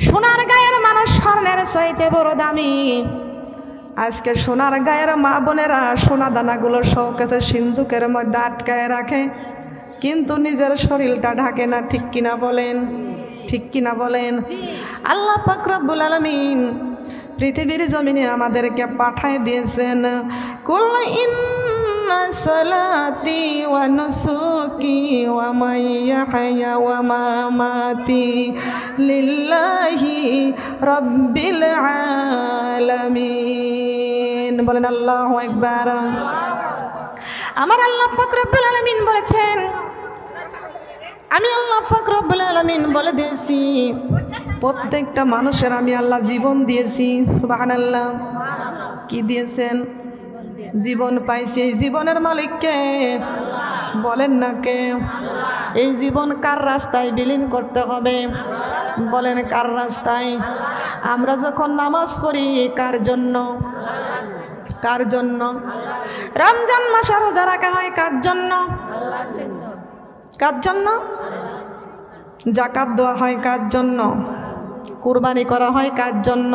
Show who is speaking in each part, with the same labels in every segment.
Speaker 1: সোনার গায়ের মানুষ স্বর্ণের চাইতে বড় দামি। আজকে সোনার গায়ের মা বোনেরা সোনা দানাগুলো শৌকেছে সিন্ধুকের মধ্যে আটকায় রাখে, কিন্তু নিজের শরীরটা ঢাকে না। ঠিক কিনা বলেন? ঠিক কিনা বলেন? আল্লাহ পাক রব্বুল আলামিন পৃথিবীর জমিনে আমাদেরকে পাঠায় দিয়েছেন, কুল ইন্না সালাতি ওয়া নুসুকি ওয়া মাইয়াহয়া ওয়া মামাতি লিল্লাহি রাব্বিল আলামিন। বলেন আল্লাহু আকবার। আমার আল্লাহ পাক রব্বুল আলামিন বলেছেন, আমি আল্লাহ পাক রব্বুল আলামিন বলে দিয়েছি প্রত্যেকটা মানুষের আমি আল্লাহ জীবন দিয়েছি। সুবহানাল্লাহ। কি দিয়েছেন? জীবন পাইছি। এই জীবনের মালিক কে? বলেন না কে? এই জীবন কার রাস্তায় বিলীন করতে হবে? বলেন কার রাস্তায়? আমরা যখন নামাজ পড়ি কার জন্য? কার জন্য? রমজান মাসে রোজা রাখা হয় কার জন্য? কার জন্য? যাকাত দেওয়া হয় কার জন্য? কুরবানি করা হয় কার জন্য?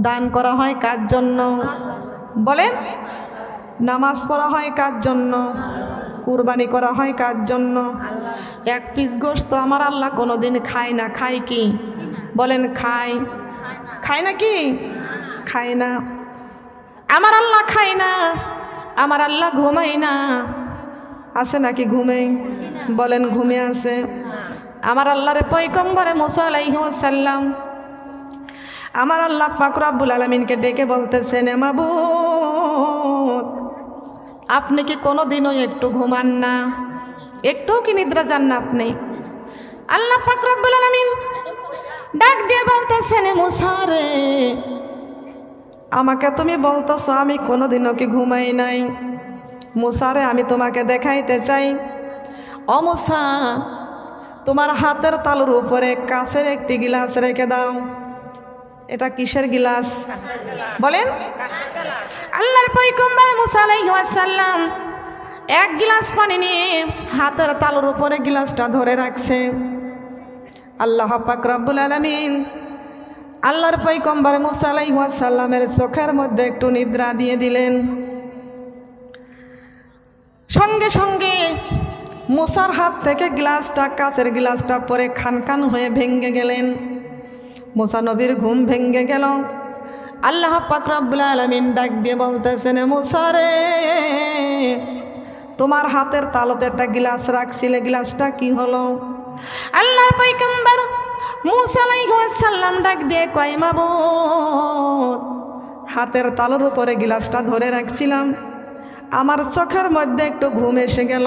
Speaker 1: দান করা হয় কার জন্য? বলেন। নামাজ পড়া হয় কার জন্য? কুরবানি করা হয় কার জন্য? এক পিস গোশত আমার আল্লাহ কোনোদিন খায় না। খায় কি? বলেন খায়। খায় না কি? খায় না। আমার আল্লাহ খায় না। আমার আল্লাহ ঘুমায় না। আছে নাকি ঘুমে? বলেন ঘুমে আছে। আমার আল্লাহর পয়গম্বরে মুসা আলাইহিস সালাম আমার আল্লাহ পাক রব্বুল আলামিনকে ডেকে বলতেছেন, মাবুদ আপনি কি কোনোদিনও একটু ঘুমান না? একটু কি নিদ্রা যান না আপনি? আল্লাহ পাক রব্বুল আলামিন ডাক দিয়ে বলতেছেন, মুসা রে আমাকে তুমি বলতেছো আমি কোনোদিনও কি ঘুমাই নাই? মুসা রে আমি তোমাকে দেখাইতে চাই। ও মুসা তোমার হাতের তালুর উপরে কাঁচের একটি গিলাস রেখে দাও। এটা কিসের গিলাস? বলেন। আল্লাহর পয়গম্বর মুসা আলাইহিস সালাম এক গিলাস পানি নিয়ে হাতের তালুর উপরে গিলাসটা ধরে রাখছে। আল্লাহ পাক রব্বুল আলামিন আল্লাহর পয়গম্বর মুসা আলাইহিস সালামের চোখের মধ্যে একটু নিদ্রা দিয়ে দিলেন। সঙ্গে সঙ্গে মুসার হাত থেকে গ্লাসটা, কাচের গ্লাসটা পরে খানখান হয়ে ভেঙে গেলেন। মুসা নবীর ঘুম ভেঙে গেল। আল্লাহ পাক রব্বুল আলামিন ডাক দিয়ে বলতেছেন, মুসা রে তোমার হাতের তালুতে একটা গ্লাস রাখছিলে, গ্লাসটা কি হলো? আল্লাহর পয়গম্বর মুসা আলাইহিস সালাম ডাক দিয়ে কয়, মাবুদ হাতের তালুর উপরে গ্লাসটা ধরে রাখছিলাম, আমার চোখের মধ্যে একটু ঘুম এসে গেল।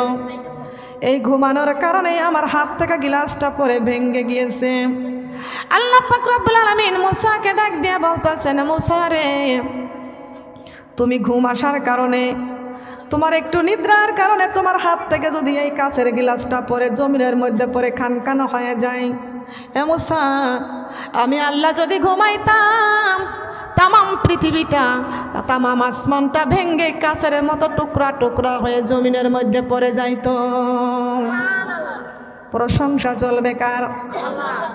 Speaker 1: এই ঘুমানোর কারণে আমার হাত থেকে গ্লাসটা পরে ভেঙে গিয়েছে। আল্লাহ পাক রব্বুল আলামিন মুসাকে ডাক দিয়ে বলতেছেন, মুসা রে তুমি ঘুম আসার কারণে, তোমার একটু নিদ্রার কারণে তোমার হাত থেকে যদি এই কাচের গ্লাসটা পরে জমিনের মধ্যে পরে খানখান হয়ে যায়, এ মুসা আমি আল্লাহ যদি ঘুমাইতাম তামাম পৃথিবীটা, তামাম আসমানটা ভেঙ্গে কাছের মতো টুকরা টুকরা হয়ে জমিনের মধ্যে পড়ে যাইত। প্রশংসা চলবে কার?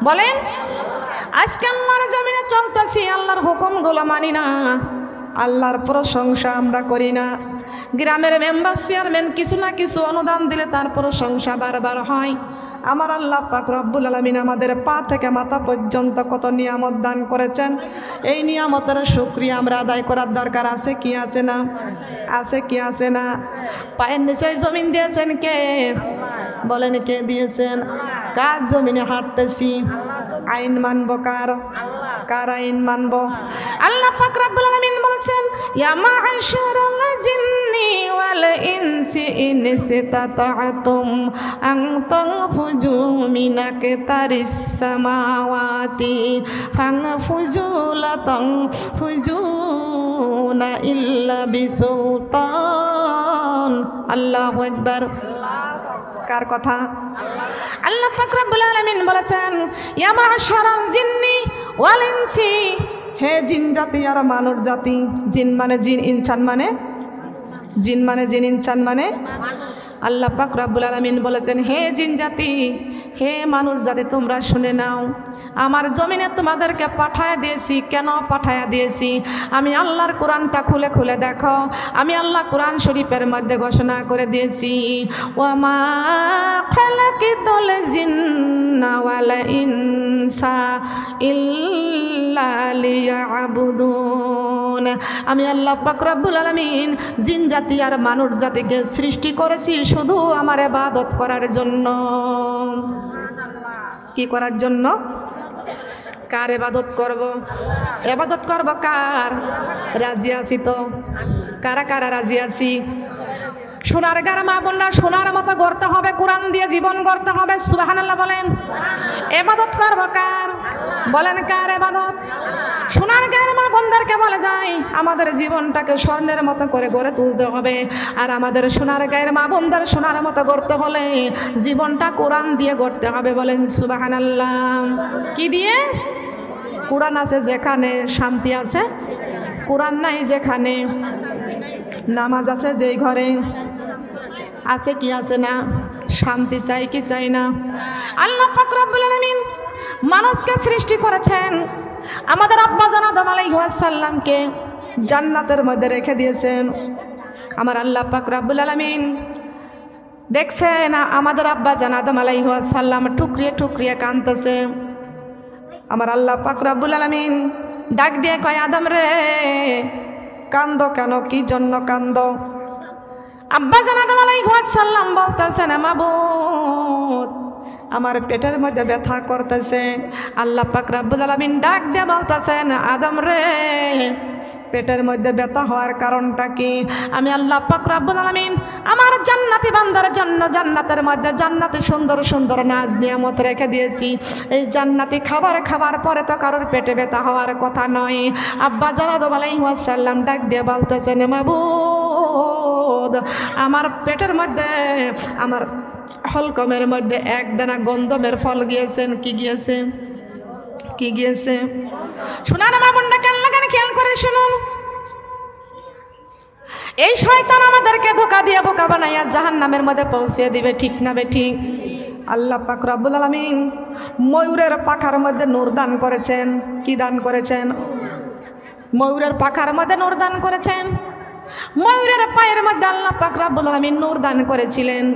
Speaker 1: বলেন। আজকে আল্লাহর জমিনে চলতেছি, আল্লাহর হুকুমগুলো মানি না, আল্লাহর প্রশংসা আমরা করি না। গ্রামের মেম্বার চেয়ারম্যান কিছু না কিছু অনুদান দিলে তার প্রশংসা বারবার হয়। আমার আল্লাহ পাক রব্বুল আলামিন আমাদের পা থেকে মাথা পর্যন্ত কত নিয়ামত দান করেছেন। এই নিয়ামতের শুকরিয়া আমরা আদায় করার দরকার আছে কি আছে না? আছে কি আছে না? পায়ের নিচে জমিন দিয়েছেন কে? বলেন কে দিয়েছেন? কার জমিনে হাঁটতেছি? আইন মানব কার? কার আইন মানব? আল্লাহ পাক রব্বুল আলামিন বলেছেন, ইয়া মা'শারাল জিন্নি ওয়াল ইনসি ইন ইসতাতা'তুম আন তানফুজু মিন আকতারিস সামাওয়াতি ফানফুজু লা তানফুজুনা ইল্লা বিসুলতান। আল্লাহু আকবার। কার কথা? আল্লাহ পাক রব্বুল আলামিন বলেছেন, ইয়া মা'শারাল জিন্নি ওয়াল ইনসি, হে জিন জাতি আর মানব জাতি। জিন মানে জিন, ইনসান মানে জিন, মানে জিন, ইনসান মানে। আল্লাহ পাক রব্বুল আলামিন বলেছেন, হে জিন জাতি, হে মানুষ জাতি, তোমরা শুনে নাও, আমার জমিনে তোমাদেরকে পাঠায়া দিয়েছি। কেন পাঠায়া দিয়েছি? আমি আল্লাহর কোরআনটা খুলে খুলে দেখো। আমি আল্লাহ কোরআন শরীফের মধ্যে ঘোষণা করে দিয়েছি, ওয়ামা খালাকিতুল জিন্না ওয়াল ইনসা ইল্লা লিয়াবুদুন। আমি আল্লাহ পাক রব্বুল আলামিন জিন জাতি আর মানব জাতিকে সৃষ্টি করেছি শুধু আমার ইবাদত করার জন্য। কি করার জন্য? কার ইবাদত করব? ইবাদত করব কার? রাজি আছি তো? কারা কারা রাজি আছি? সোনার গার মা বোনরা সোনার মতো গড়তে হবে, কোরআন দিয়ে জীবন গড়তে হবে। সুবহানাল্লাহ বলেন। ইবাদত করব কার? বলেন কার ইবাদত? সোনার গায়ের মা বোনদেরকে বলে যায় আমাদের জীবনটাকে স্বর্ণের মতো করে গড়ে তুলতে হবে। আর আমাদের সোনার গায়ের মা বোনদের সোনার মতো গড়তে হলে জীবনটা কোরআন দিয়ে গড়তে হবে। বলেন সুবহানাল্লাহ। কি দিয়ে? কোরআন আছে যেখানে শান্তি আছে, কোরআন নাই যেখানে নামাজ আছে যেই ঘরে আছে কি আছে না শান্তি চাই কি চাই না? আল্লাহ পাক রব্বুল আলামিন মানুষকে সৃষ্টি করেছেন, আমাদের আব্বা জান আদম আলাইহিস সালামকে জান্নাতের মধ্যে রেখে দিয়েছেন। আমার আল্লাহ পাক রব্বুল আলামিন দেখছেন আমাদের আব্বা জান আদম আলাইহিস সালাম টুকরিয়ে টুকরিয়ে কাঁদতেছে। আমার আল্লাহ পাক রব্বুল আলামিন ডাক দিয়ে কয়, আদম রে কান্দো কেন? কি জন্য কান্দো? আব্বা জান আদম আলাইহিস সালাম বলতেছেন, মাবুদ আমার পেটের মধ্যে ব্যথা করতেছে। আল্লাহ পাক রব্বুল আলামিন ডাক দিয়ে বলতেছেন, আদম রে পেটের মধ্যে ব্যথা হওয়ার কারণটা কি? আমি আল্লাহ পাক রব্বুল আলামিন আমার জান্নাতি বান্দার জন্য জান্নাতের মধ্যে জান্নাতি সুন্দর সুন্দর নাজ নিয়ামত রেখে দিয়েছি। এই জান্নাতি খাবার খাবার পরে তো কারোর পেটে ব্যথা হওয়ার কথা নয়। আব্বা জান আদম আলাইহিস সালাম ডাক দিয়ে বলতেছেন, মাবুদ আমার পেটের মধ্যে আমার হলকমের মধ্যে এক দানা গন্ধমের ফল গিয়েছেন। কি গিয়েছে? কি গিয়েছে? শোনান মা বোনরা, কান লাগান খেয়াল করে শুনুন। এই শয়তান আমাদেরকে ধোঁকা দিয়ে বোকা বানাইয়া জাহান্নামের মধ্যে পৌঁছে দিবে। ঠিক না বেঠিক? আল্লাহ পাক রব্বুল আলামিন ময়ূরের পাখার মধ্যে নূর দান করেছেন। কি দান করেছেন? ময়ূরের পাখার মধ্যে নূর দান করেছেন। ময়ূরের পায়ের মধ্যে আল্লাহ পাক রব্বুল আলামিন নূর দান করেছিলেন।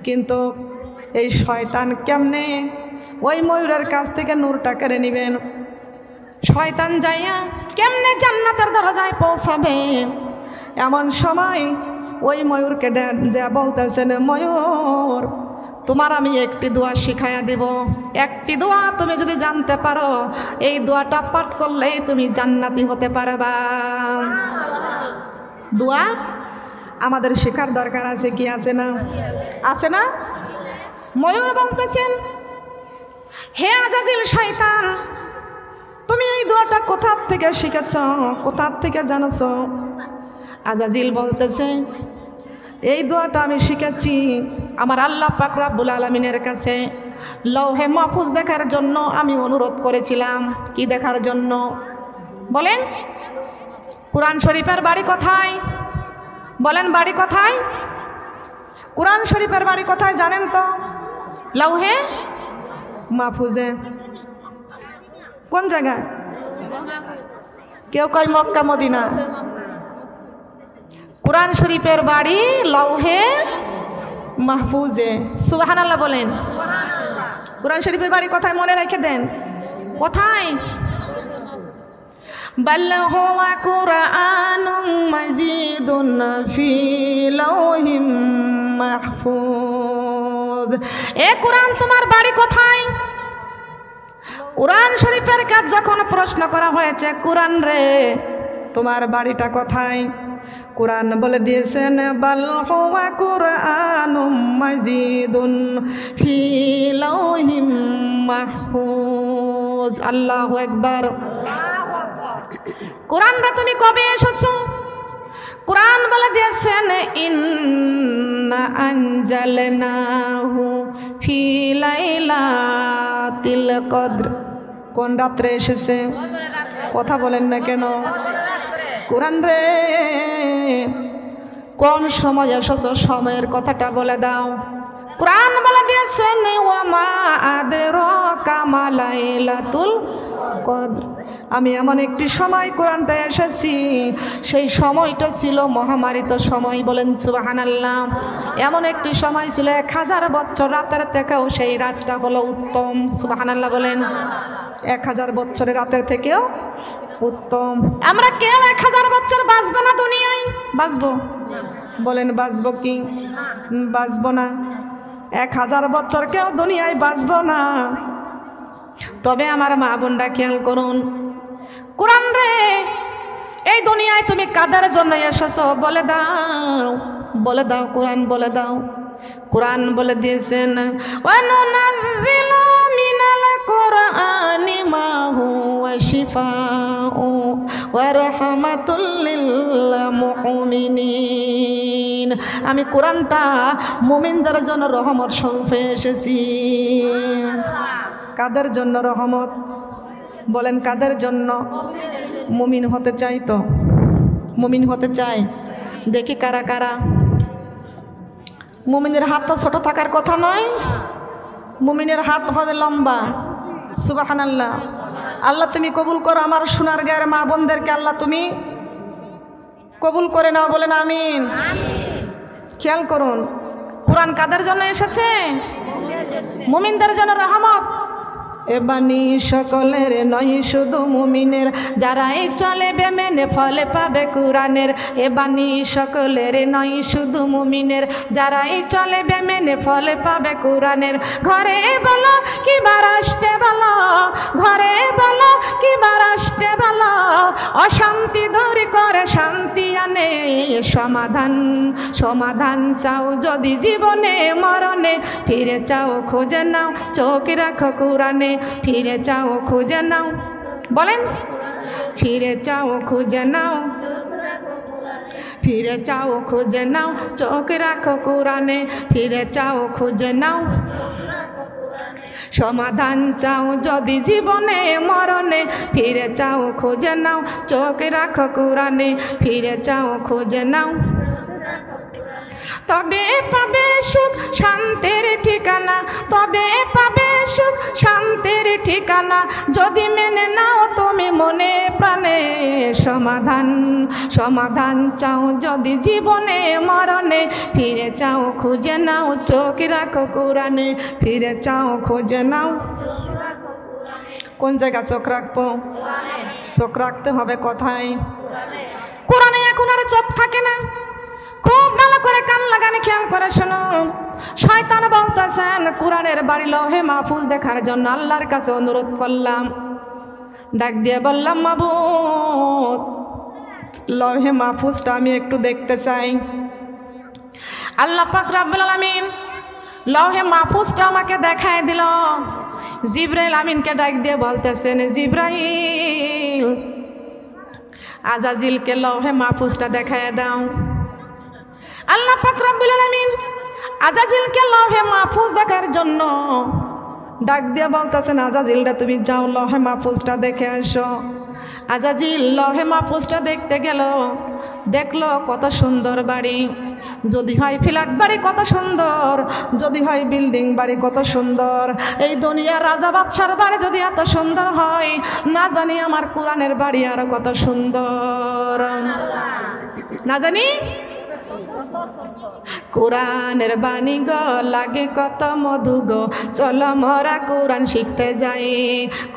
Speaker 1: কিন্তু এই শয়তান কেমনে ওই ময়ূরের কাছ থেকে নূরটা কেড়ে নেবেন? শয়তান যাইয়া কেমনে জান্নাতের দরজায় পৌঁছাবে? এমন সময় ওই ময়ূরকে যা বলতেছেন, ময়ূর তোমার আমি একটি দোয়া শিখাইয়া দেব। একটি দোয়া তুমি যদি জানতে পারো, এই দোয়াটা পাঠ করলেই তুমি জান্নাতি হতে পারবা। দোয়া আমাদের শেখার দরকার আছে কি আছে না? আছে না? ময়ূর বলতেছেন, হে আজাজিল শয়তান, তুমি এই দোয়াটা কোথা থেকে শিখেছ, কোথা থেকে জানাছ? আজাজিল বলতেছে, এই দোয়াটা আমি শিখেছি আমার আল্লাহ পাক রব্বুল আলামিনের কাছে। লৌহে মাহফুজ দেখার জন্য আমি অনুরোধ করেছিলাম। কি দেখার জন্য? বলেন। কোরআন শরীফের বাড়ি কোথায়? বলেন বাড়ি কোথায়? কোরআন শরীফের বাড়ি কোথায় জানেন তো? লৌহে মাহফুজে। কোন জায়গায়? কেউ কয় মক্কা মদিনা। কোরআন শরীফের বাড়ি লৌহে মাহফুজে। সুবহানাল্লাহ বলেন। কোরআন শরীফের বাড়ি কোথায় মনে রেখে দেন। কোথায়? বাল হুয়া কুরআনুম মাজিদুন ফি লাওহিম মাহফুজ। এ কোরআন তোমার বাড়ি কোথায়? কোরআন শরীফের কাজ যখন প্রশ্ন করা হয়েছে, কোরআন রে তোমার বাড়িটা কোথায়? কোরআন বলে দিয়েছেন, বাল হুয়া কুরআনুম মাজিদুন ফি লাওহিম মাহফুজ। আল্লাহু আকবার। কোরআন রে তুমি কবে এসেছো? কোরআন বলে দিয়েছেন, ইন্না আনজালনাহু ফি লাইলাতিল কদর। কোন রাত্রে এসেছে? কথা বলেন না কেন? কোরআন রে কোন সময় এসেছো সময়ের কথাটা বলে দাও। কোরআন বলে দিয়েছেন ওয়া মা আদরাকা মা লাইলাতুল কদর। আমি এমন একটি সময় কোরআনটা এসেছি, সেই সময়টা ছিল মহামারিত সময়, বলেন সুবহানাল্লাহ। এমন একটি সময় ছিল 1000 বছর রাতের থেকেও সেই রাতটা হলো উত্তম। সুবহানাল্লাহ বলেন। 1000 বছরের রাতের থেকেও উত্তম। আমরা কেউ 1000 বছর বাঁচবো না দুনিয়ায়? বাঁচবো? বলেন বাঁচবো কি? বাঁচবো না। 1000 বছর কেউ দুনিয়ায় বাঁচবো না। তবে আমার মা বোনরা খেয়াল করুন, কোরআন রে এই দুনিয়ায় তুমি কাদের জন্য এসেছো বলে দাও, বলে দাও, কোরআন বলে দাও। কোরআন বলে দিয়েছেন ওয়ানুনাজ্জিলু মিনাল কুরআনি মা হুয়া শিফাউ ওয়া রাহমাতুল লিল মুমিনিন। আমি কোরআনটা মুমিনদের জন্য রহমত স্বরূপে এসেছি। কাদের জন্য রহমত? বলেন কাদের জন্য? মুমিন হতে চাই তো? মুমিন হতে চাই? দেখি কারা কারা। মুমিনের হাত তো ছোট থাকার কথা নয়, মুমিনের হাত হবে লম্বা। সুবহানাল্লাহ। আল্লাহ তুমি কবুল করো আমার সোনার গায়ের মা বোনদেরকে, আল্লাহ তুমি কবুল করে নাও, বলেন আমিন। খেয়াল করুন, কোরআন কাদের জন্য এসেছে? মুমিনদের জন্য রহমত। এ বাণী সকলের নয় শুধু মুমিনের, যারাই চলেবে মেনে ফলে পাবে কোরআনের। এ বাণী সকলের নয় শুধু মুমিনের, যারাই চলেবে মেনে ফলে পাবে কোরআনের। ঘরে বলো কিংবা রাষ্ট্রে বলো, ঘরে বলো কিংবা রাষ্ট্রে বলো, অশান্তি দূর করে শান্তি আনে সমাধান। সমাধান চাও যদি জীবনে মরণে, ফিরে চাও খুঁজে নাও চোখ রাখো কোরআনে। ফিরে চাও খুঁজে নাও, বলেন ফিরে চাও খুঁজে নাও, ফিরে চাও খুঁজে নাও চোখ রাখো কোরআনে। ফিরে চাও খুঁজে নাও, সমাধান চাও যদি জীবনে মরণে, ফিরে চাও খুঁজে নাও চোখ রাখো কোরআনে। ফিরে চাও খুঁজে নাও, তবে পাবে সুখ শান্তির ঠিকানা, তবে পাবে সুখ শান্তির ঠিকানা, যদি মেনে নাও তুমি মনে প্রাণে সমাধান। সমাধান চাও যদি জীবনে মরণে, ফিরে চাও খুঁজে নাও চোখ রাখো কোরআনে। ফিরে চাও খুঁজে নাও। কোন জায়গায় চোখ রাখবো? চোখ রাখতে হবে কোথায়? কোরআনে এখন আর চোখ থাকে না। খুব ভালো করে কান লাগানে খেয়াল করে শোনো। শয়তান বলতেছেন কোরআনের বাড়ি লৌহে মাহফুজ দেখার জন্য আল্লাহর কাছে অনুরোধ করলাম। ডাক দিয়ে বললাম মাবুদ লৌহে মাহফুজটা আমি একটু দেখতে চাই। আল্লাহ পাক রব্বুল আলামিন লৌহে মাহফুজটা আমাকে দেখায় দিল। জিবরাইল আমিনকে ডাক দিয়ে বলতেছেন জিবরাইল আজাজিলকে লৌহে মাহফুজটা দেখায় দাও। আল্লাহ পাক রব্বুল আলামিন আজাজিলকে লৌহে মাহফুজ দেখার জন্য ডাক দিয়ে বলতেছেন আজাজিলরা তুমি যাও লৌহে মাহফুজটা দেখে আসো। আজাজিল লৌহে মাহফুজটা দেখতে গেল। দেখলো কত সুন্দর বাড়ি, যদি হয় ফ্ল্যাট বাড়ি কত সুন্দর, যদি হয় বিল্ডিং বাড়ি কত সুন্দর। এই দুনিয়ার রাজা বাদশার বাড়ি যদি এত সুন্দর হয়, না জানি আমার কোরআনের বাড়ি আরো কত সুন্দর, না জানি। কোরআনের বাণী গো লাগে কত মধু গো, চলো মোরা কোরআন শিখতে যাই।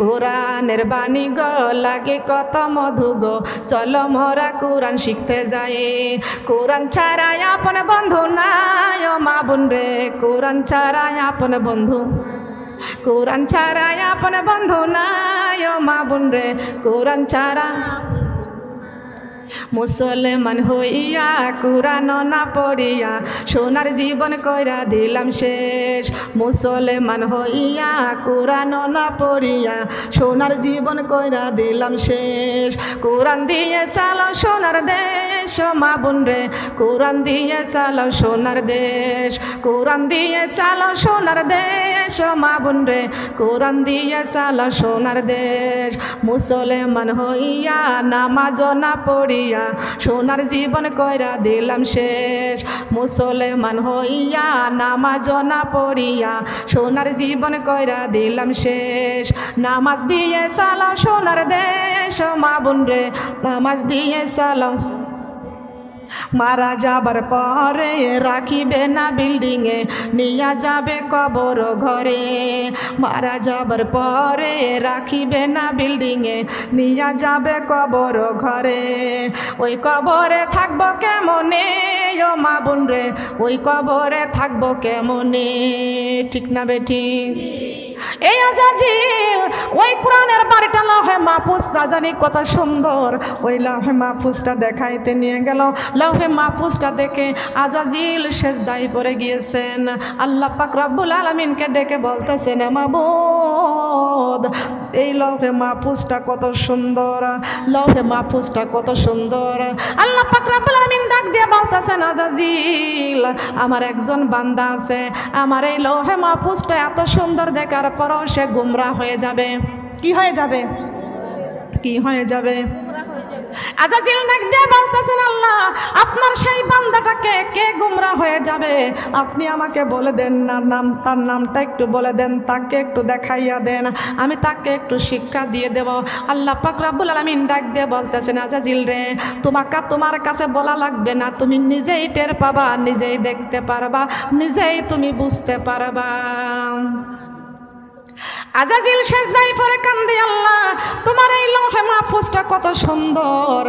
Speaker 1: কোরআনের বাণী গো লাগে কত মধু গো, চলো মোরা কোরআন শিখতে যাই। কোরআন ছাড়া আপন বন্ধু নাই ও মা বোন রে, কোরআন ছাড়া আপন বন্ধু, কোরআন ছাড়া আপন বন্ধু নাই ও মা বোন রে, কোরআন ছাড়া। মুসলমান হইয়া কোরআন না পড়িয়া সোনার জীবন কইরা দিলাম শেষ। মুসলমান হইয়া কোরআন না পড়িয়া সোনার জীবন কইরা দিলাম শেষ। কোরআন দিয়ে চালাও সোনার দেশ মা বোন রে, কোরআন দিয়ে চালাও সোনার দেশ, কোরআন দিয়ে চালাও সোনার দেশ মা বোন রে, কোরআন দিয়ে চালাও সোনার দেশ। মুসলমান হইয়া নামাজ না পড়ি পড়িয়া সোনার জীবন কইরা দিলাম শেষ মুসলমান হইয়া নামাজ না পড়িয়া সোনার জীবন কইরা দিলাম শেষ নামাজ দিয়ে সালাম সোনার দেশ মা বোন রে নামাজ দিয়ে সালাম মারা যাবার পরে রাখিবে না বিল্ডিংয়ে নিয়া যাবে কবর ঘরে মারা যাবার পরে রাখিবে না বিল্ডিংয়ে নিয়া যাবে কবর ঘরে ওই কবরে থাকবো কেমনে ও মা বোন রে ওই কবরে থাকবো কেমনে ঠিক না বেঠি এই আজাজিল ওই কোরআনের বাড়িটা লৌহে মাহফুজটা জানি কত সুন্দর ওই লৌহে মাহফুজটা দেখাইতে নিয়ে গেল লৌহে মাহফুজটা দেখে আজাজিল সেজদায় পড়ে গিয়েছেন আল্লাহ পাক রব্বুল আলামিনকে ডেকে বলতেছেন মাবুদ এই লৌহে মাহফুজটা কত সুন্দর লৌহে মাহফুজটা কত সুন্দর আল্লাহ পাক রব্বুল আলামিন ডাক দিয়ে বলতেছেন আজাজিল আমার একজন বান্দা আছে আমার এই লৌহে মাহফুজটা এত সুন্দর দেখার পরও সে গুমরা হয়ে যাবে কি হয়ে যাবে কি হয়ে যাবে আজাজিল ডাক দিয়ে বলতেছেন আল্লাহ আপনার সেই বান্দাটাকে কে গুমরা হয়ে যাবে আপনি আমাকে বলে দেন না নাম তার নামটা একটু বলে দেন তাকে একটু দেখাইয়া দেন আমি তাকে একটু শিক্ষা দিয়ে দেব আল্লাহ পাক রব্বুল আলামিন ডাক দিয়ে বলতেছেন আজাজিল রে তোমার কাছে বলা লাগবে না তুমি নিজেই টের পাবা নিজেই দেখতে পারবা নিজেই তুমি বুঝতে পারবা আজাজিল সেজদায় পড়ে কান্দে আল্লাহ তোমার এই লৌহে মাহফুজটা কত সুন্দর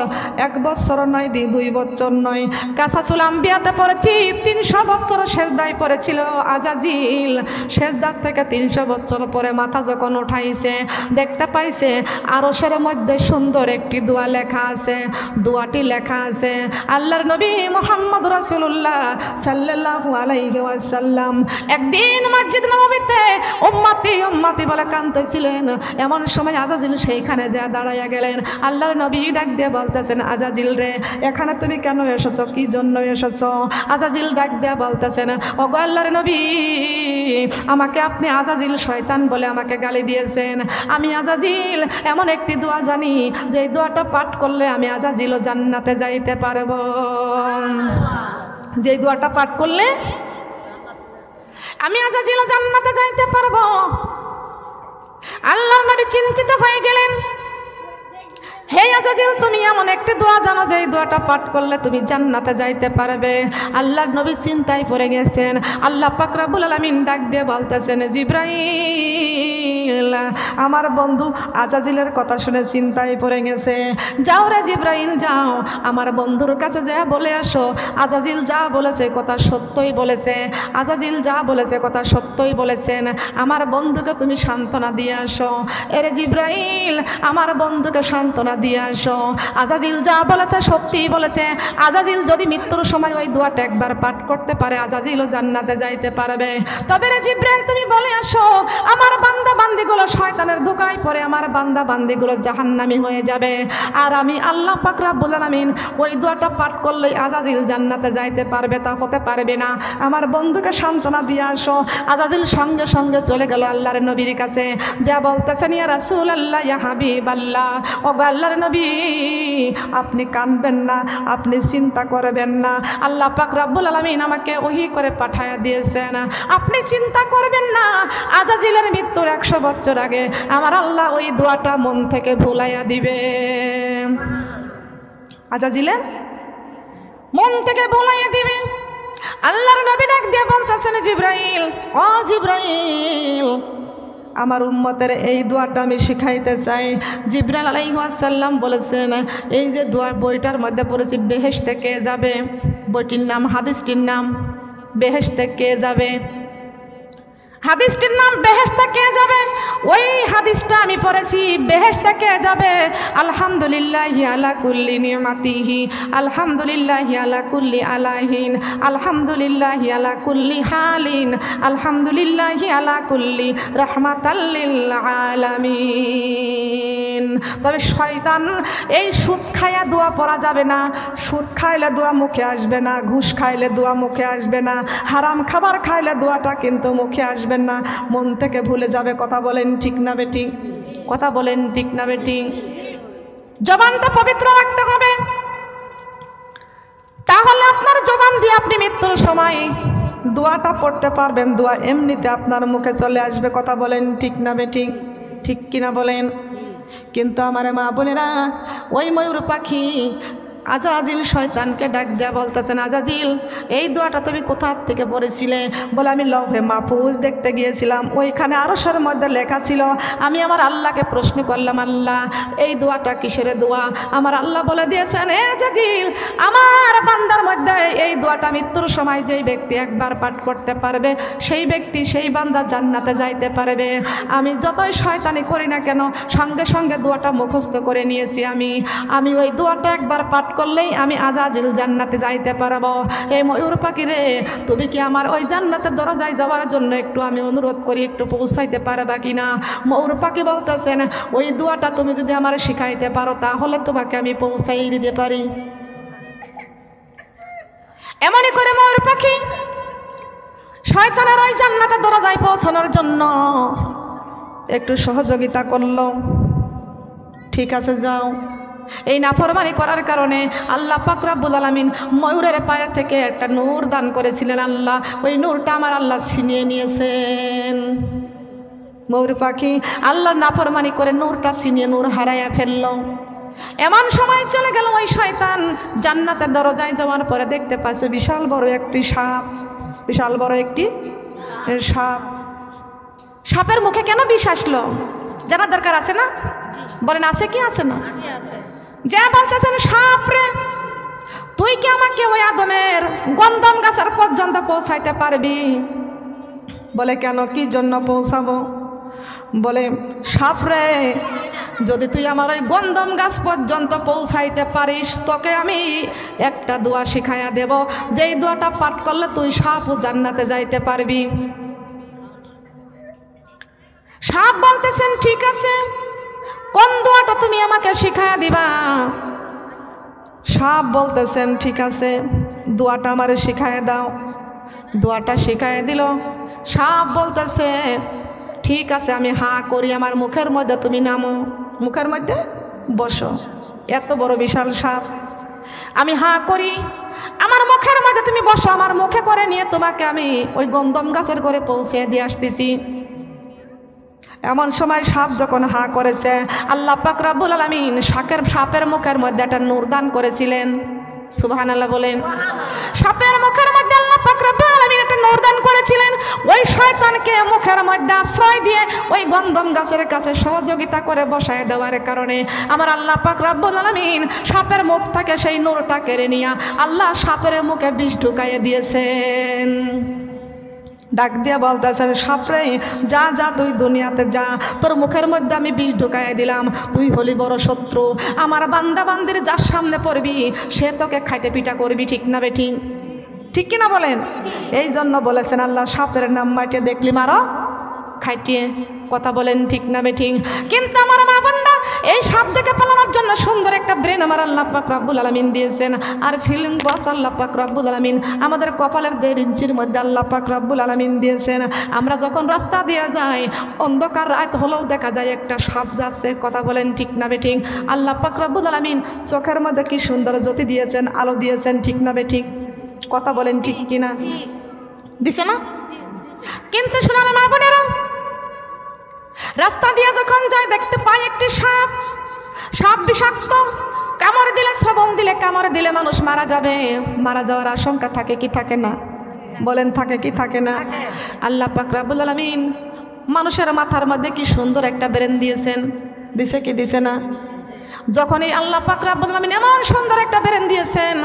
Speaker 1: 1 বছর নয় 2 বছর নয় কাসাসুল আম্বিয়াতে পড়েছি 300 বছর সেজদায় পড়েছিল আজাজিল সেজদার থেকে 300 বছর পরে মাথা যখন উঠাইছে দেখতে পাইছে আরশের মধ্যে সুন্দর একটি দোয়া লেখা আছে দোয়াটি লেখা আছে আল্লাহর নবী মুহাম্মদ রাসূলুল্লাহ সাল্লাল্লাহু আলাইহি ওয়াসাল্লাম একদিন মসজিদ নববীতে উম্মতি বলে কাঁদতেছিলেন এমন সময় আজাজিল সেইখানে যা দাঁড়াইয়া গেলেন আল্লাহর নবী ডাক দিয়ে বলতেছেন আজাজিল রে এখানে তুমি কেন এসেছো কি জন্য এসেছো আজাজিল ডাক দিয়ে বলতেছেন ওগো আল্লাহর নবী আমাকে আপনি আজাজিল শয়তান বলে আমাকে গালি দিয়েছেন আমি আজাজিল এমন একটি দোয়া জানি যে দোয়াটা পাঠ করলে আমি আজাজিলও জান্নাতে যাইতে পারবো যে দোয়াটা পাঠ করলে আমি আজাজিলও জান্নাতে যাইতে পারবো আল্লাহর নবী চিন্তিত হয়ে গেলেন হে আজাজিল তুমি এমন একটি দোয়া জানো যে এই দোয়াটা পাঠ করলে তুমি জান্নাতে যাইতে পারবে আল্লাহর নবী চিন্তায় পড়ে গেছেন আল্লাহ পাক রব্বুল আলামিন ডাক দিয়ে বলতেছেন জিবরাইল আমার বন্ধু আজাজিলের কথা শুনে চিন্তায় পড়ে গেছে যাও রে জিবরাইল যাও আমার বন্ধুর কাছে যা বলে আসো আজাজিল যা বলেছে কথা সত্যই বলেছে আজাজিল যা বলেছে কথা সত্যই বলেছেন আমার বন্ধুকে তুমি সান্ত্বনা দিয়ে আসো এরে জিবরাইল আমার বন্ধুকে সান্ত্বনা দিয়ে আসো আজাজিল যা বলেছে সত্যিই বলেছে আজাজিল যদি মৃত্যুর সময় ওই দোয়াটা একবার পাঠ করতে পারে আজাজিলও জান্নাতে যাইতে পারবে তবে রে জিবরাইল তুমি বলে আসো আমার বান্দা বান্দিগুলো শয়তানের ধোঁকায় পড়ে আমার বান্দা বান্দিগুলো জাহান্নামী হয়ে যাবে আর আমি আল্লাহ পাক রব্বুল আলামিন ওই দোয়াটা পাঠ করলেই আজাজিল জান্নাতে যাইতে পারবে তা হতে পারবে না আমার বন্ধুকে সান্ত্বনা দিয়ে আসো আজাজিল সঙ্গে সঙ্গে চলে গেল আল্লাহর নবীর কাছে যা বলতেছেন ইয়া রাসূলুল্লাহ ইয়া হাবিবাল্লাহ ওগো আল্লাহর নবী আপনি কাঁদবেন না আপনি চিন্তা করবেন না আল্লাহ পাক রব্বুল আলামিন আমাকে ওহী করে পাঠায়া দিয়েছেন আপনি চিন্তা করবেন না আজাজিলের মৃত্যুর 100 বছর আগে আমার আল্লাহ ওই দোয়াটা মন থেকে ভুলাইয়া দিবে আজাজিলের মন থেকে ভুলাইয়া দিবে আল্লাহর নবী ডাক দিয়ে বলতেছেন জিবরাইল ও জিবরাইল আমার উম্মতের এই দোয়াটা আমি শিখাইতে চাই জিবরাইল আলাইহিস সালাম বলেছেন এই যে দোয়ার বইটার মধ্যে পড়েছি বেহেশতে কে যাবে বইটির নাম হাদিসটির নাম বেহেশতে কে যাবে হাদিসটির নাম বেহেশতে কে যাবে ওই হাদিসটা আমি পড়েছি বেহেশতে কে যাবে আলহামদুলিল্লাহি আলা কুল্লি নিমাতিহি আলহামদুলিল্লাহি আলা কুল্লি আলাহিন আলহামদুলিল্লাহি আলা কুল্লি হালিন আলহামদুলিল্লাহি আলা কুল্লি রাহমাতাল লিল আলামিন তবে শয়তান এই সুদ খায়া দোয়া পড়া যাবে না সুদ খাইলে দোয়া মুখে আসবে না ঘুষ খাইলে দোয়া মুখে আসবে না হারাম খাবার খাইলে দোয়াটা কিন্তু মুখে আসবে না মন থেকে ভুলে যাবে কথা বলেন ঠিক না বেটি কথা বলেন ঠিক না বেটি জবানটা পবিত্র রাখতে হবে আপনার জবান দিয়ে আপনি মৃত্যুর সময় দোয়াটা পড়তে পারবেন, দোয়া এমনিতে আপনার মুখে চলে আসবে। কথা বলেন ঠিক না বেঠিক? ঠিক কিনা বলেন? কিন্তু আমার মা বোনেরা, ওই ময়ূর পাখি আজাজিল শয়তানকে ডাক দেয়া বলতেছেন, আজাজিল এই দোয়াটা তুমি কোথা থেকে পড়েছিলে? বলে আমি লৌহে মাহফুজ দেখতে গিয়েছিলাম, ওইখানে আরশের মধ্যে লেখা ছিল। আমি আমার আল্লাহকে প্রশ্ন করলাম, আল্লাহ এই দোয়াটা কিসের দোয়া? আমার আল্লাহ বলে দিয়েছেন, এ আজাজিল আমার বান্দার মধ্যে এই দোয়াটা মৃত্যুর সময় যেই ব্যক্তি একবার পাঠ করতে পারবে সেই ব্যক্তি, সেই বান্দা জান্নাতে যাইতে পারবে। আমি যতই শয়তানি করি না কেন সঙ্গে সঙ্গে দোয়াটা মুখস্থ করে নিয়েছি। আমি ওই দোয়াটা একবার পাঠ করলেই আমি আজাজিল জান্নাতে যাইতে পারবো। এই ময়ূর পাখি রে, তুমি কি আমার ওই জান্নাতের দরজায় যাওয়ার জন্য একটু আমি অনুরোধ করি, একটু পৌঁছাইতে পারবা কিনা? ময়ূর পাখি বলতেছেন, ওই দোয়াটা তুমি যদি আমার শিখাইতে পারো তাহলে তোমাকে আমি পৌঁছাই দিতে পারি। এমনই করে ময়ূর পাখি শয়তানের ওই জান্নাতের দরজায় পৌঁছানোর জন্য একটু সহযোগিতা করলো। ঠিক আছে যাও। এই নাফরমানি করার কারণে আল্লাহ পাক রব্বুল আলামিন ময়ূরের পায়ের থেকে একটা নূর দান করেছিলেন। আল্লাহ ওই নূরটা আমার আল্লাহ ছিনিয়ে নিয়েছেন। ময়ূর পাখি আল্লাহ নাফরমানি করে নূরটা ছিনিয়ে নূর হারাইয়া ফেলল। এমন সময় চলে গেল ওই শয়তান জান্নাতের দরজায় যাওয়ার পরে দেখতে পাচ্ছে বিশাল বড় একটি সাপ। বিশাল বড় একটি সাপ। সাপের মুখে কেন বিষ আসলো জানার দরকার আছে না? বলেন আছে কি আছে না? যা বলতেছেন, সাপ রে তুই কি আমাকে ওই আদমের গন্ধম গাছের পর্যন্ত পৌঁছাইতে পারবি? বলে কেন, কি জন্য পৌঁছাবো? বলে সাপ রে, যদি তুই আমার ওই গন্ধম গাছ পর্যন্ত পৌঁছাইতে পারিস তোকে আমি একটা দোয়া শিখাইয়া দেব, যেই দোয়াটা পাঠ করলে তুই সাপ ও জান্নাতে যাইতে পারবি। সাপ বলতেছেন ঠিক আছে, কোন দোয়াটা তুমি আমাকে শিখাইয়া দিবা? সাপ বলতেছেন ঠিক আছে, দোয়াটা আমারে শিখাইয়া দাও। দোয়াটা শিখাইয়া দিল। সাপ বলতেছে ঠিক আছে, আমি হা করি, আমার মুখের মধ্যে তুমি নামো, মুখের মধ্যে বসো। এত বড় বিশাল সাপ, আমি হা করি, আমার মুখের মধ্যে তুমি বসো, আমার মুখে করে নিয়ে তোমাকে আমি ওই গন্ধম গাছের করে পৌঁছে দিয়ে আসতেছি। এমন সময় সাপ যখন হা করেছে, আল্লাহ পাক রব্বুল আলামিন সাপের মুখের মধ্যে একটা নূর দান করেছিলেন। সুবহানাল্লাহ বলেন। সাপের মুখের মধ্যে আল্লাহ পাক রব্বুল আলামিন একটা নূর দান করেছিলেন। ওই শয়তানকে মুখের মধ্যে আশ্রয় দিয়ে ওই গন্ধম গাছের কাছে সহযোগিতা করে বসায় দেওয়ার কারণে আমার আল্লাহ পাক রব্বুল আলামিন সাপের মুখ থেকে সেই নূরটা কেড়ে নিয়ে আল্লাহ সাপের মুখে বিষ ঢুকাইয়ে দিয়েছেন। ডাক দিয়া বলতেছেন, সাপরে যা যা তুই দুনিয়াতে যা, তোর মুখের মধ্যে আমি বিষ ঢুকাইয়া দিলাম, তুই হলি বড় শত্রু। আমার বান্দা বান্দির যার সামনে পড়বি সে তোকে খাইটে পিটা করবি। ঠিক না বেটি? ঠিক কিনা বলেন? এই জন্য বলেছেন আল্লাহ সাপের নাম মাটিয়ে দেখলি মারো খাইটিয়ে। কথা বলেন ঠিক না বেঠিক? কিন্তু আমার মা বোনরা এই সাপ থেকে পালানোর জন্য সুন্দর একটা ব্রেন আমার আল্লাহ পাক রব্বুল আলামিন দিয়েছেন। আর ফিল্ম বস আল্লাহ পাক রব্বুল আলামিন আমাদের কপালের 1.5 ইঞ্চির মধ্যে আল্লাহ পাক রব্বুল আলামিন দিয়েছেন। আমরা যখন রাস্তা দিয়ে যাই অন্ধকার রাত হলেও দেখা যায় একটা সাপ যাচ্ছে। কথা বলেন ঠিক না বেঠিক? আল্লাহ পাক রব্বুল আলামিন চোখের মধ্যে কি সুন্দর জ্যোতি দিয়েছেন, আলো দিয়েছেন। ঠিক না বেঠিক? কথা বলেন ঠিক কিনা? দিছে না? কিন্তু শোনা মা বোনেরা, রাস্তা দিয়ে যখন যাই দেখতে পাই একটি সাপ। সাপ বিষাক্ত, কামড় দিলে সবল দিলে কামড় দিলে মানুষ মারা যাবে। মারা যাওয়ার আশঙ্কা থাকে কি থাকে না? বলেন থাকে কি থাকে না? আল্লাহ পাক রব্বুল আলামিন মানুষের মাথার মধ্যে কি সুন্দর একটা ব্রেন দিয়েছেন। দিছে কি দিছে না? যখন এই আল্লাহ পাক রব্বুল আলামিন এমন সুন্দর একটা ব্রেন দিয়েছেন,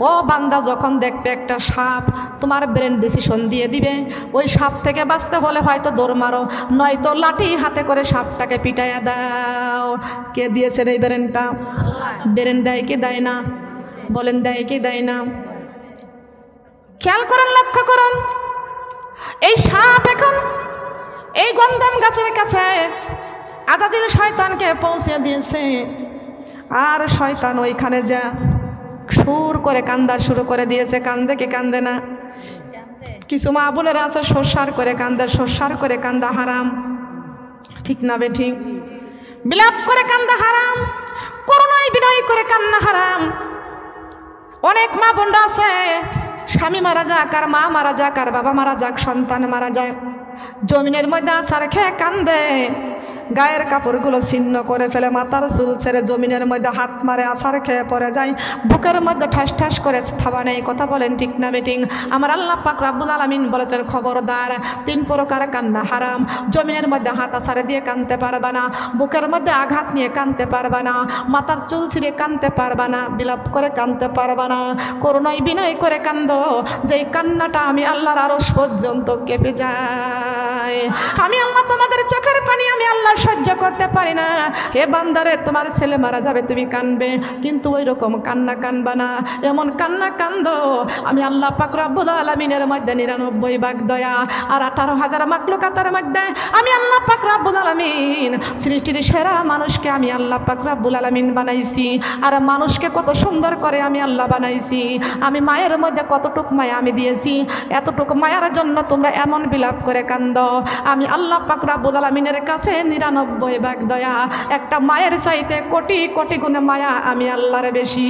Speaker 1: ও বান্দা যখন দেখবে একটা সাপ তোমার ব্রেন ডিসিশন দিয়ে দিবে ওই সাপ থেকে বাঁচতে হলে হয়তো দৌড় মারো, নয়তো লাঠি হাতে করে সাপটাকে পিটাইয়া দাও। কে দিয়েছেন এই ব্রেনটা? ব্রেন দেয় কি দেয় না? বলেন দেয় কি দেয় না? খেয়াল করেন, লক্ষ্য করুন। এই সাপ এখন এই গন্ধম গাছের কাছে আজাজিল শয়তানকে পৌঁছে দিয়েছে। আর শয়তান ওইখানে যা সুর করে কান্দা শুরু করে দিয়েছে। কান্দে কি কান্দে না? কিছু মা বোনেরা আছে সর্ষার করে কান্দে, সর্ষার করে কান্দা হারাম। ঠিক না বেঠিক? বিলাপ করে কান্দা হারাম, করুণায় বিনয় করে কান্না হারাম। অনেক মা বোনরা আছে স্বামী মারা যাক আর মা মারা যাক আর বাবা মারা যাক সন্তান মারা যায় জমিনের মধ্যে আছাড় খেয়ে কান্দে গায়ের কাপড়গুলো ছিন্ন করে ফেলে মাথার চুল ছেড়ে জমিনের মধ্যে হাত মারে আছাড় খেয়ে পড়ে যায় বুকের মধ্যে ঠাস ঠাস করে থাবা নেই কথা বলেন ঠিক না মিটিং আমার আল্লাহ পাক রব্বুল আলামিন বলেছেন খবরদার 3 প্রকার কান্না হারাম জমিনের মধ্যে হাত আছাড়ে দিয়ে কাঁদতে পারবা না বুকের মধ্যে আঘাত নিয়ে কাঁদতে পারবা না মাথার চুল ছিঁড়ে কাঁদতে পারবা না বিলাপ করে কাঁদতে পারবা না করুণায় বিনয় করে কান্দো যেই কান্নাটা আমি আল্লাহর আরশ পর্যন্ত কেঁপে যায় আমি আল্লাহ তোমাদের চোখের পানি আমি আল্লাহ সহ্য করতে পারি না হে বান্দারে তোমার ছেলে মারা যাবে তুমি কাঁদবে কিন্তু ওই রকম কান্না কাঁদবা না এমন কান্না কান্দো আমি আল্লাহ পাক রব্বুল আলামিনের মধ্যে 99 ভাগ দয়া আর 18,000 মাখলুকাতের মধ্যে আমি আল্লাহ পাক রব্বুল আলামিন সৃষ্টির সেরা মানুষকে আমি আল্লাহ পাক রব্বুল আলামিন বানাইছি আর মানুষকে কত সুন্দর করে আমি আল্লাহ বানাইছি আমি মায়ের মধ্যে কতটুক মায়া আমি দিয়েছি এতটুকু মায়ার জন্য তোমরা এমন বিলাপ করে কান্দো আমি আল্লাহ পাক রব্বুল আলামিনের কাছে 99 ভাগ দয়া একটা মায়ের চাইতে কোটি কোটি গুণে মায়া আমি আল্লাহর বেশি।